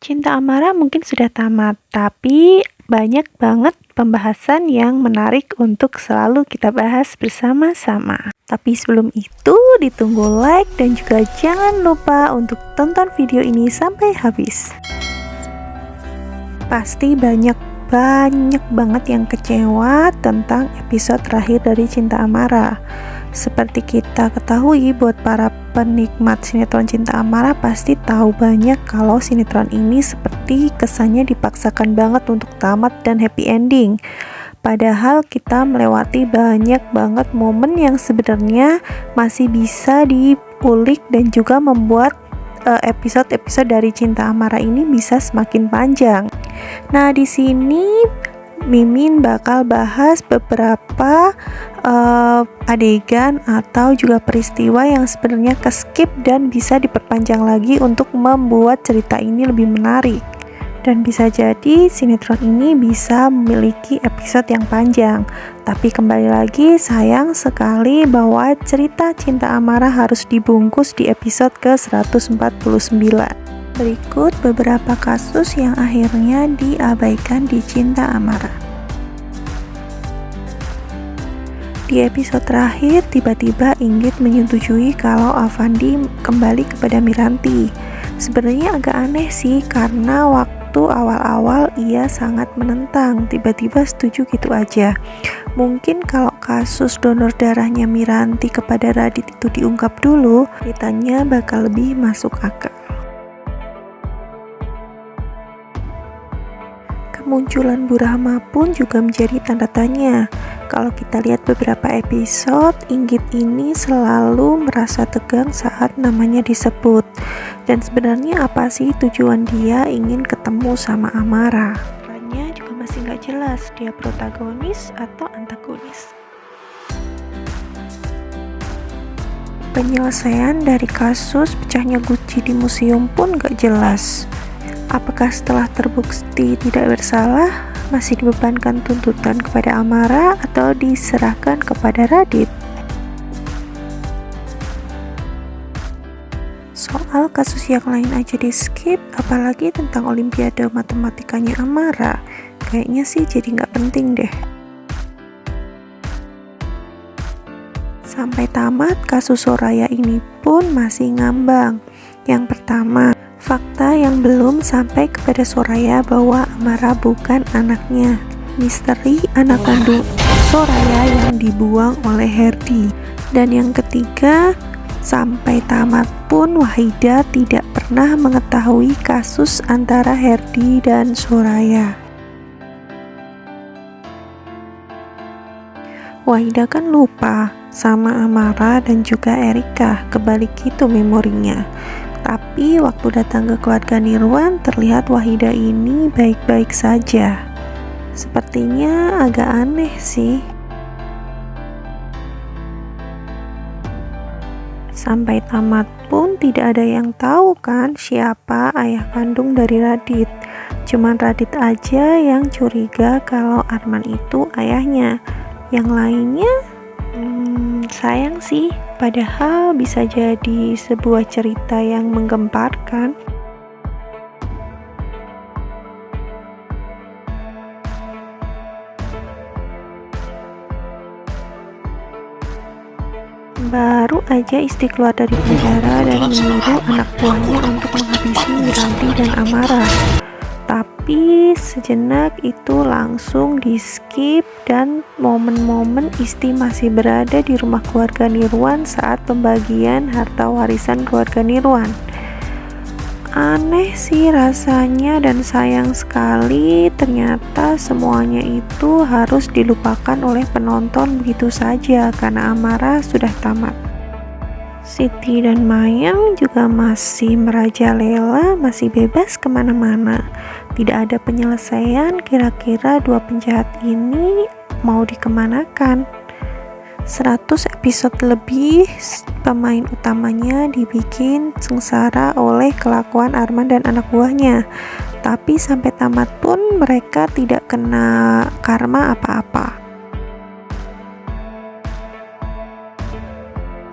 Cinta Amara mungkin sudah tamat, tapi banyak banget pembahasan yang menarik untuk selalu kita bahas bersama-sama. Tapi sebelum itu, ditunggu like dan juga jangan lupa untuk tonton video ini sampai habis. Pasti banyak banget yang kecewa tentang episode terakhir dari Cinta Amara. Seperti kita ketahui, buat para penikmat sinetron Cinta Amara pasti tahu banyak kalau sinetron ini seperti kesannya dipaksakan banget untuk tamat dan happy ending. Padahal kita melewati banyak banget momen yang sebenarnya masih bisa diulik dan juga membuat episode-episode dari Cinta Amara ini bisa semakin panjang. Nah, di sini Mimin bakal bahas beberapa adegan atau juga peristiwa yang sebenarnya keskip dan bisa diperpanjang lagi untuk membuat cerita ini lebih menarik. Dan bisa jadi sinetron ini bisa memiliki episode yang panjang. Tapi kembali lagi, sayang sekali bahwa cerita Cinta Amara harus dibungkus di episode ke-149. Berikut beberapa kasus yang akhirnya diabaikan di Cinta Amara. Di episode terakhir, tiba-tiba Inggit menyetujui kalau Avandi kembali kepada Miranti. Sebenarnya agak aneh sih, karena waktu awal-awal ia sangat menentang, tiba-tiba setuju gitu aja. Mungkin kalau kasus donor darahnya Miranti kepada Radit itu diungkap dulu, ceritanya bakal lebih masuk akal. Kemunculan Bu Rahma pun juga menjadi tanda tanya. Kalau kita lihat beberapa episode, Inggit ini selalu merasa tegang saat namanya disebut. Dan sebenarnya apa sih tujuan dia ingin ketemu sama Amara? Perannya juga masih nggak jelas, dia protagonis atau antagonis. Penyelesaian dari kasus pecahnya Gucci di museum pun nggak jelas. Apakah setelah terbukti tidak bersalah, masih dibebankan tuntutan kepada Amara atau diserahkan kepada Radit? Soal kasus yang lain aja di skip, apalagi tentang olimpiade matematikanya Amara. Kayaknya sih jadi nggak penting deh. Sampai tamat, kasus Soraya ini pun masih ngambang. Yang pertama, fakta yang belum sampai kepada Soraya bahwa Amara bukan anaknya. Misteri anak kandung Soraya yang dibuang oleh Herdi. Dan yang ketiga, sampai tamat pun Wahida tidak pernah mengetahui kasus antara Herdi dan Soraya. Wahida kan lupa sama Amara dan juga Erika, kebalik gitu memorinya. Tapi waktu datang ke keluarga Nirwan, terlihat Wahida ini baik-baik saja. Sepertinya agak aneh sih. Sampai tamat pun tidak ada yang tahu kan siapa ayah kandung dari Radit. Cuman Radit aja yang curiga kalau Arman itu ayahnya. Yang lainnya sayang sih, padahal bisa jadi sebuah cerita yang menggemparkan. Baru aja Isti keluar dari penjara dan menyuruh anak buahnya untuk menghabisi Miranti dan Amara. Tapi sejenak itu langsung di skip dan momen-momen Isti masih berada di rumah keluarga Nirwan saat pembagian harta warisan keluarga Nirwan. Aneh sih rasanya dan sayang sekali ternyata semuanya itu harus dilupakan oleh penonton begitu saja karena Amara sudah tamat. Siti dan Mayang juga masih merajalela, masih bebas kemana-mana. Tidak ada penyelesaian kira-kira dua penjahat ini mau dikemanakan. 100 episode lebih pemain utamanya dibikin sengsara oleh kelakuan Arman dan anak buahnya. Tapi sampai tamat pun mereka tidak kena karma apa-apa.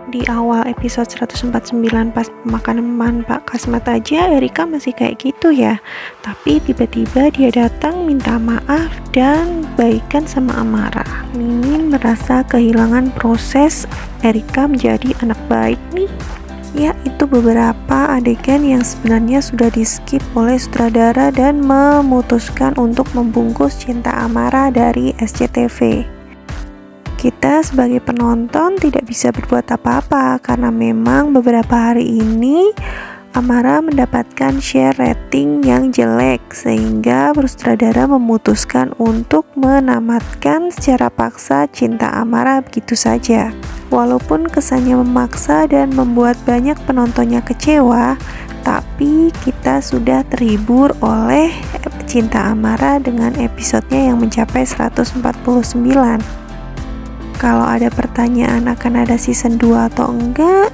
Di awal episode 149 pas pemakaman Pak Kasmat aja Erika masih kayak gitu ya, tapi tiba-tiba dia datang minta maaf dan baikan sama Amara. Mimin merasa kehilangan proses Erika menjadi anak baik nih. Ya, itu beberapa adegan yang sebenarnya sudah di skip oleh sutradara dan memutuskan untuk membungkus cinta Amara dari SCTV. Kita sebagai penonton tidak bisa berbuat apa-apa karena memang beberapa hari ini Amara mendapatkan share rating yang jelek, sehingga sutradara memutuskan untuk menamatkan secara paksa cinta Amara begitu saja. Walaupun kesannya memaksa dan membuat banyak penontonnya kecewa, tapi kita sudah terhibur oleh cinta Amara dengan episodenya yang mencapai 149. Kalau ada pertanyaan akan ada season 2 atau enggak,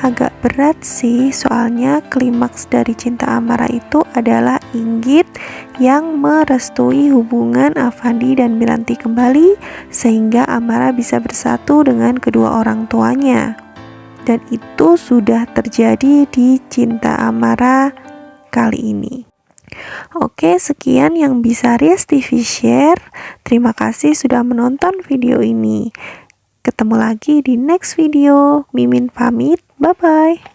agak berat sih, soalnya klimaks dari cinta Amara itu adalah Inggit yang merestui hubungan Avandi dan Miranti kembali sehingga Amara bisa bersatu dengan kedua orang tuanya. Dan itu sudah terjadi di cinta Amara kali ini. Oke, sekian yang bisa Rias TV share. Terima kasih sudah menonton video ini. Ketemu lagi di next video. Mimin pamit. Bye-bye.